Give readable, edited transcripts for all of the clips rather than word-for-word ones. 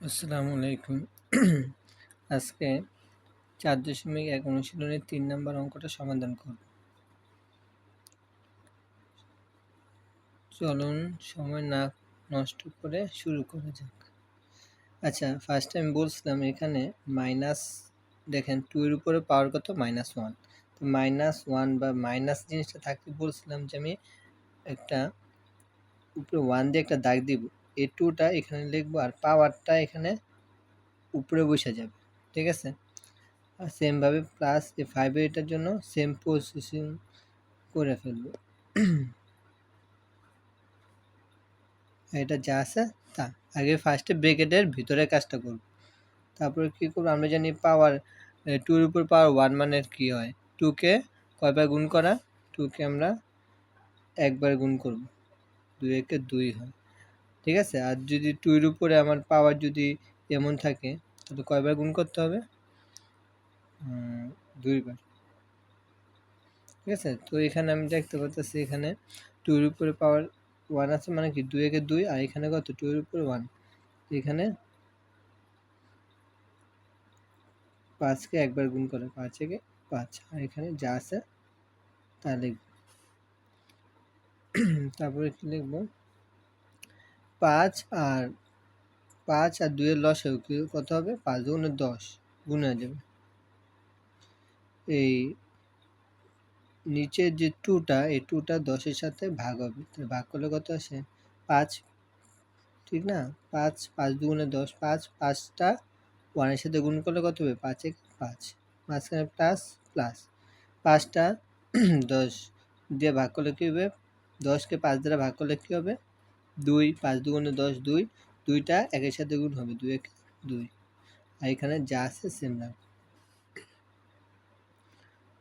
আসসালামু আলাইকুম। আজকে ৪.১ অনুশীলনের ৩ নম্বর অঙ্কটা সমাধান করব। চলুন সময় না নষ্ট করে শুরু করা যাক। আচ্ছা, ফার্স্টে আমি বলছিলাম এখানে মাইনাস, দেখেন 2 এর উপরে পাওয়ার কত? -1। তো -1 বা মাইনাস জিনিসটা থাকতে বলছিলাম যে আমি একটা উপরে 1 দিয়ে একটা দাগ দিব। এই 2টা এখানে লিখবো আর পাওয়ারটা এখানে উপরে বসে যাবে। ঠিক আছে? আর সেম ভাবে প্লাস এই 5 এটার জন্য সেম প্রসেসিং করে ফেলবো। এটা যা আছে তা আগে ফার্স্টে ব্রেকেটের ভিতরে কাজটা করব, তারপরে কি করব আমরা জানি পাওয়ার 2 এর উপর পাওয়ার 1 মানে কি হয়? 2 কে কয়বার গুণ করা? 2 কে আমরা একবার গুণ করব, 2 একে 2 হয়। ঠিক আছে? আর যদি 2 এর উপরে আমার পাওয়ার যদি এমন থাকে তাহলে কয়বার গুণ করতে হবে? 2 বার। ঠিক আছে? তো এখানে আমি দেখতে পাচ্ছি এখানে 2 এর উপরে পাওয়ার 1 আছে মানে কি 2 একে 2, আর এখানে কত? 2 এর উপরে 1। এখানে 5 কে একবার গুণ করে 5 একে 5, আর এখানে যা আছে তা লিখব। তারপরে কি লিখব? 5 আর 2 এর লসাগু কত হবে? 5 দুগুণে 10 গুণ হয়ে যাবে। এই নিচের যে 2টা, এই 2টা 10 এর সাথে ভাগ হবে, তো ভাগ করলে কত আসে? 5, ঠিক না? 5 দুগুণে 10, 5টা 1 এর সাথে গুণ করলে কত হবে? 5 একে 5, মাঝখানে প্লাস প্লাস। 5টা 10 দিয়ে ভাগ করলে কী হবে? 10 কে 5 দ্বারা ভাগ করলে কী হবে? 2, 5 দুগুণে 10 2, 2টা একের সাথে গুণ হবে, 2 একে 2, আর এখানে যা আছে সেম রাখবো।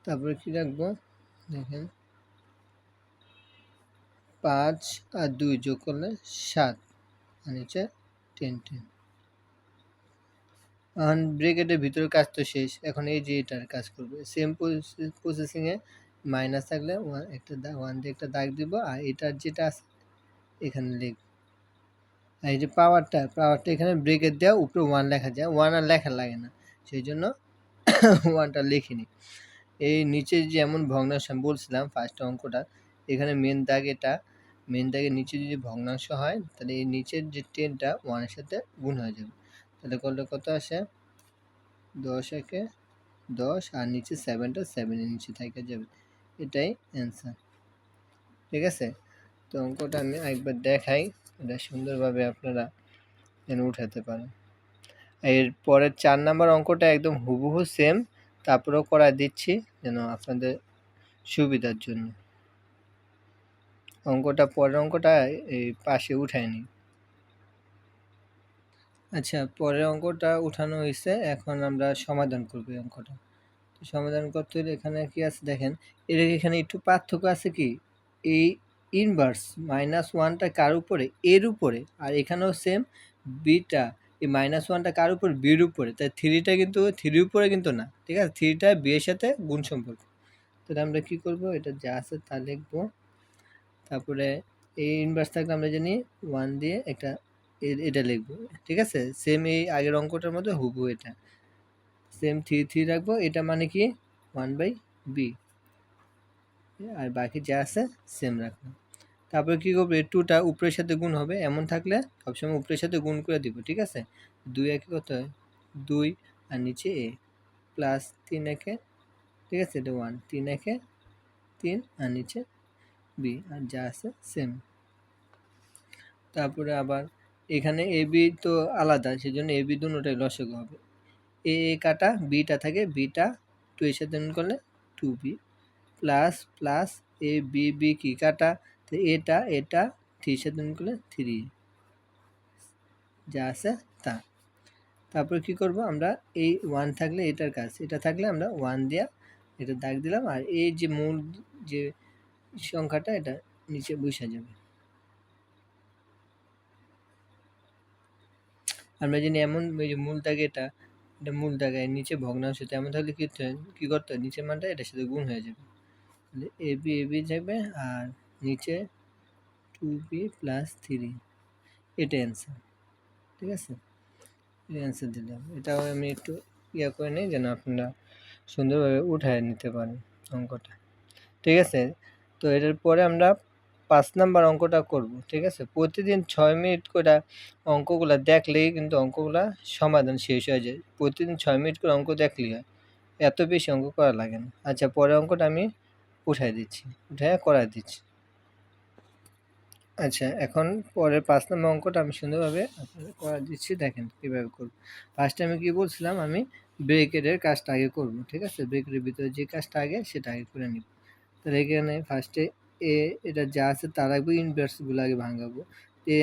তারপরে কি রাখবো? দেখেন 5 আর 2 যোগ করলে 7, আর নিচে 10। এখন ব্রেকেটের ভিতরে কাজ তো শেষ, এখন এই যে এটার কাজ করবে সেম প্রসেসিংয়ে। মাইনাস থাকলে একটা 1 দিয়ে একটা দাগ দিব, আর এটার যেটা আছে এখানে লিখব। আর এই যে পাওয়ারটা এখানে ব্রেকেট দেওয়া উপরে 1 লেখা যায়, 1 আর লেখা লাগে না, সেই জন্য 1টা লিখিনি। এই নিচে যেমন ভগ্নাংশ আমি বলছিলাম ফার্স্ট অঙ্কটা, এখানে মেন দাগ, এটা মেন দাগের নিচে যদি ভগ্নাংশ হয় তাহলে এই নিচের যে 10টা 1 এর সাথে গুণ হয়ে যাবে, তাহলে করলে কত আসে? 10 একে 10, আর নিচে 7টা 7 এর নিচে থেকে যাবে, এটাই অ্যান্সার। ঠিক আছে? তো অঙ্কটা আমি একবার দেখাই, এটা সুন্দরভাবে আপনারা এনে উঠাতে পারেন। এর পরের 4 নাম্বার অঙ্কটা একদম হুবহু সেম, তারপরেও করা দিচ্ছি যেন আপনাদের সুবিধার জন্য। পরের অঙ্কটা এই পাশে উঠাই নিই। আচ্ছা, পরের অঙ্কটা উঠানো হয়েছে, এখন আমরা সমাধান করব এই অঙ্কটা। সমাধান করতে হলে এখানে কি আছে দেখেন, এর এখানে একটু পার্থক্য আছে কি, এই ইনভার্স -1টা কার উপরে? এর উপরে, আর এখানেও সেম বিটা, এই -1টা কার উপর? বির উপরে, তাই 3টা কিন্তু 3 উপরে কিন্তু না, ঠিক আছে? 3টা বি এর সাথে গুণ সম্পর্ক। তাহলে আমরা কি করব? এটা যা আছে তা লিখব। তারপরে এই ইনভার্স থাকলে আমরা জানি 1 দিয়ে একটা এটা লিখব। ঠিক আছে? সেম এই আগের অঙ্কটার মধ্যে হুবহু এটা সেম 3 রাখবো, এটা মানে কি 1/b, আর বাকি যা আছে সেম রাখবো। তারপরে কি করবো? এই 2টা উপরের সাথে গুণ হবে, এমন থাকলে সবসময় উপরের সাথে গুণ করে দিব। ঠিক আছে? 2 একে কত হয়? 2, আর নিচে a প্লাস 3 একে, ঠিক আছে, এটা 1, 3 একে 3, আর নিচে b, আর যা আছে সেম। তারপরে আবার এখানে এ বি তো আলাদা, সেজন্য এ বি দুটোটাই লসাগু হবে। এ কাটা বিটা থাকে, বিটা 2 এর সাথে গুণ করলে 2b plus plus A B B কি কাটা, তো এটা 3 এর সাথে গুণ করলে 3, যা আছে তা। তারপরে কি করব? আমরা এই 1 থাকলে এটার কাজ, এটা থাকলে আমরা 1 দিয়া এটা দাগ দিলাম, আর এই যে মূল যে সংখ্যাটা এটা নিচে বসে যাবে। আমরা জানি এমন ওই যে মূল দাগে এটা মূল দাগে নিচে ভগ্নাংশ, এমন থাকলে কি করতে হয়? নিচের মানটা এটার সাথে গুণ হয়ে যাবে, তাহলে এ বি যাবে, আর নিচে 2b প্লাস 3, এটা অ্যান্সার। ঠিক আছে? অ্যান্সার দিলাম। এটাও আমি একটু ইয়া করে নিই যেন আপনারা সুন্দরভাবে উঠায় নিতে পারেন অঙ্কটা। ঠিক আছে, তো এটার পরে আমরা 5 নাম্বার অঙ্কটা করব। ঠিক আছে, প্রতিদিন 6 মিনিট করে অঙ্কগুলা দেখলেই কিন্তু অঙ্কগুলা সমাধান শেষ হয়ে যায়। প্রতিদিন 6 মিনিট করে অঙ্ক দেখলেই হয়, এত বেশি অঙ্ক করা লাগে না। আচ্ছা, পরের অঙ্কটা আমি উঠায় দিচ্ছি, উঠায় করায় দিচ্ছি। আচ্ছা, এখন পরের 5 নম্বর অঙ্কটা আমি সুন্দরভাবে আপনাদের করায় দিচ্ছি, দেখেন কীভাবে করব। ফার্স্টে আমি কি বলছিলাম, আমি ব্রেকেটের কাজটা আগে করব। ঠিক আছে, ব্রেকেটের ভিতরে যে কাজটা আগে সেটা আগে করে নিব। তাহলে এখানে ফার্স্টে এটা যা আছে তার আগে ইনভার্সগুলো আগে ভাঙাবো।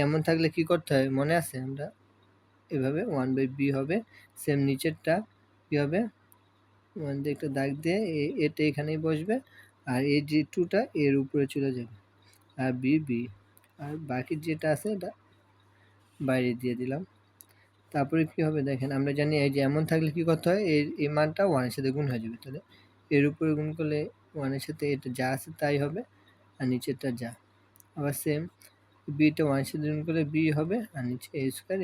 এমন থাকলে কি করতে হয় মনে আছে, আমরা এভাবে 1/b হবে, সেম নিচেরটা কি হবে, 1 দিয়ে একটা দাগ দিয়ে এটা এখানেই বসবে, আর এই যে 2টা এর উপরে চলে যাবে, আর বি, আর বাকি যেটা আছে এটা বাইরে দিয়ে দিলাম। তারপরে কি হবে দেখেন, আমরা জানি এই যে এমন থাকলে কি করতে হয়, এই মানটা 1 এর সাথে গুণ হয়ে যাবে। তাহলে এর উপরে গুণ করলে 1 এর সাথে এটা যা আছে তাই হবে, আর নিচেরটা যা। আবার সেম বিটা 1 এর সাথে গুণ করলে বি হবে, আর নিচে a স্কয়ার,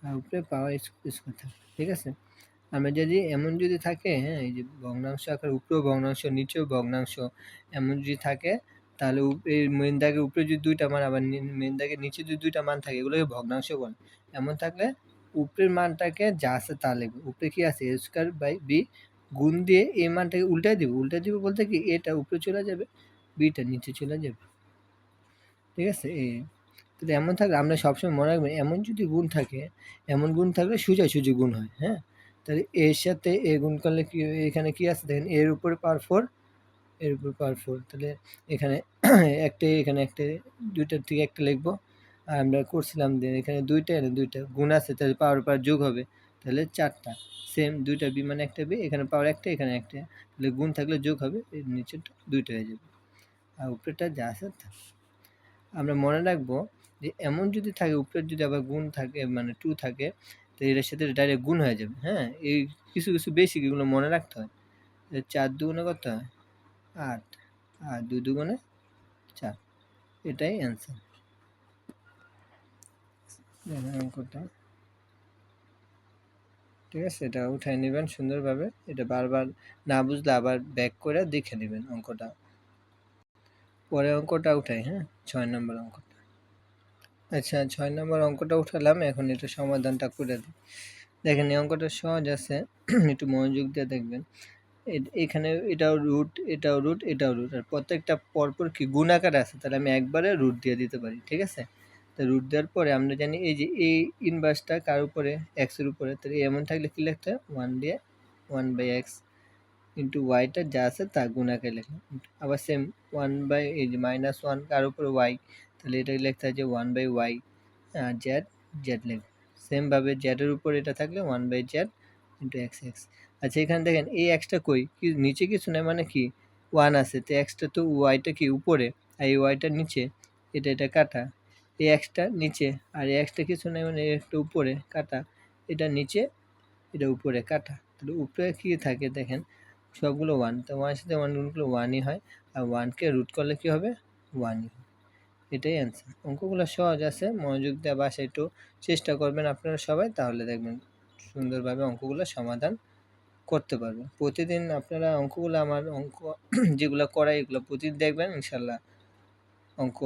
আর উপরে পাওয়ার স্কয়ার থাকবে। ঠিক আছে, আমরা যদি এমন যদি থাকে, হ্যাঁ, এই যে ভগ্নাংশ আকার উপরেও ভগ্নাংশ নিচেও ভগ্নাংশ এমন যদি থাকে, তাহলে এই মেন দাগের উপরে যদি 2টা মান, আবার মেন দাগের নিচে যদি 2টা মান থাকে, এগুলোকে ভগ্নাংশ বলে। এমন থাকলে উপরের মানটাকে যা আছে তা লিখবে। উপরে কি আছে, a স্কয়ার বাই বি, গুণ দিয়ে এই মানটাকে উল্টাই দিব। উল্টাই দিব বলতে কি, এটা উপরে চলে যাবে, বিটা নিচে চলে যাবে। ঠিক আছে, তো এমন থাকলে আমরা সবসময় মনে রাখবেন, এমন যদি গুণ থাকে, এমন গুণ থাকলে সোজাসুজি গুণ হয়। হ্যাঁ, তাহলে এর সাথে এ গুণ করলে কি, এখানে কি আছে দেখেন, এর উপরে পাওয়ার 4, এর উপরে পাওয়ার 4, তাহলে এখানে একটা, এখানে একটা, দুইটার থেকে একটা লিখবো। আর আমরা করছিলাম যে এখানে দুইটা গুণ আছে, তাহলে পাওয়ার উপর যোগ হবে, তাহলে 4টা। সেম 2টা বি মানে একটা বি, এখানে পাওয়ার একটা, এখানে একটা, তাহলে গুণ থাকলে যোগ হবে, এর নিচেরটা 2টা হয়ে যাবে, আর উপরেটা যা আছে তা। আমরা মনে রাখবো যে এমন যদি থাকে, উপরের যদি আবার গুণ থাকে মানে 2 থাকে, তো এটার সাথে ডাইরেক্ট গুণ হয়ে যাবে। হ্যাঁ, এই কিছু বেসিক এগুলো মনে রাখতে হয়। 4 দুগুণে কত হয়, 8, আর 2 দুগুণে 4, এটাই অ্যান্সার। অঙ্কটা ঠিক আছে, এটা উঠাই নেবেন সুন্দরভাবে। এটা বারবার না বুঝলে আবার ব্যাক করে দেখে নেবেন অঙ্কটা। পরে অঙ্কটা উঠাই, হ্যাঁ, 6 নম্বর অঙ্কটা। আচ্ছা, 6 নম্বর অঙ্কটা উঠালাম, এখন এটা সমাধানটা করে দিই। দেখেন এই অঙ্কটা সহজ আছে, একটু মনোযোগ দিয়ে দেখবেন। এখানে এটাও রুট, এটাও রুট, এটাও রুট, আর প্রত্যেকটা পরপর কি গুণ আকারে আছে, তাহলে আমি একবারে রুট দিয়ে দিতে পারি। ঠিক আছে, তো রুট দেওয়ার পরে আমরা জানি এই যে এই ইনভার্সটা কার উপরে, এক্সের উপরে, তাহলে এমন থাকলে কি লিখতে হয়, 1 দিয়ে 1/x ইন্টু ওয়াইটা যা আছে তা গুণ আকারে লিখলাম। আবার সেম 1 এই যে -1 কার উপরে ওয়াই, তাহলে এটা লিখতে হয় যে 1/y, আর জেড লিখব। সেমভাবে জেডের উপর এটা থাকলে 1/z ইন্টু এক্স। আচ্ছা, এখানে দেখেন এই এক্সটা কই, কি নিচে কিছু নেই, মানে কি 1 আছে, তো এক্সটা তো ওয়াইটা কি উপরে, আর এই ওয়াইটা নিচে, এটা কাটা, এই এক্সটা নিচে, আর এই এক্সটা কিছু নেই মানে একটা উপরে কাটা, এটা নিচে, এটা উপরে কাটা। তাহলে উপরে কি থাকে দেখেন, সবগুলো 1, তো 1 এর সাথে 1 গুণ করলে 1ই হয়, আর 1কে রুট করলে কি হবে, 1ই। এটাই অ্যান্সার। অঙ্কগুলো সহজ আছে, মনোযোগ দিয়ে বাসায় একটু চেষ্টা করবেন আপনারা সবাই, তাহলে দেখবেন সুন্দরভাবে অঙ্কগুলো সমাধান করতে পারবেন। প্রতিদিন আপনারা অঙ্কগুলো, আমার অঙ্ক যেগুলো করাই এগুলো প্রতিদিন দেখবেন, ইনশাল্লাহ অঙ্ক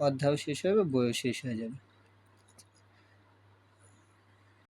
অধ্যায়ও শেষ হবে, বইও শেষ হয়ে যাবে।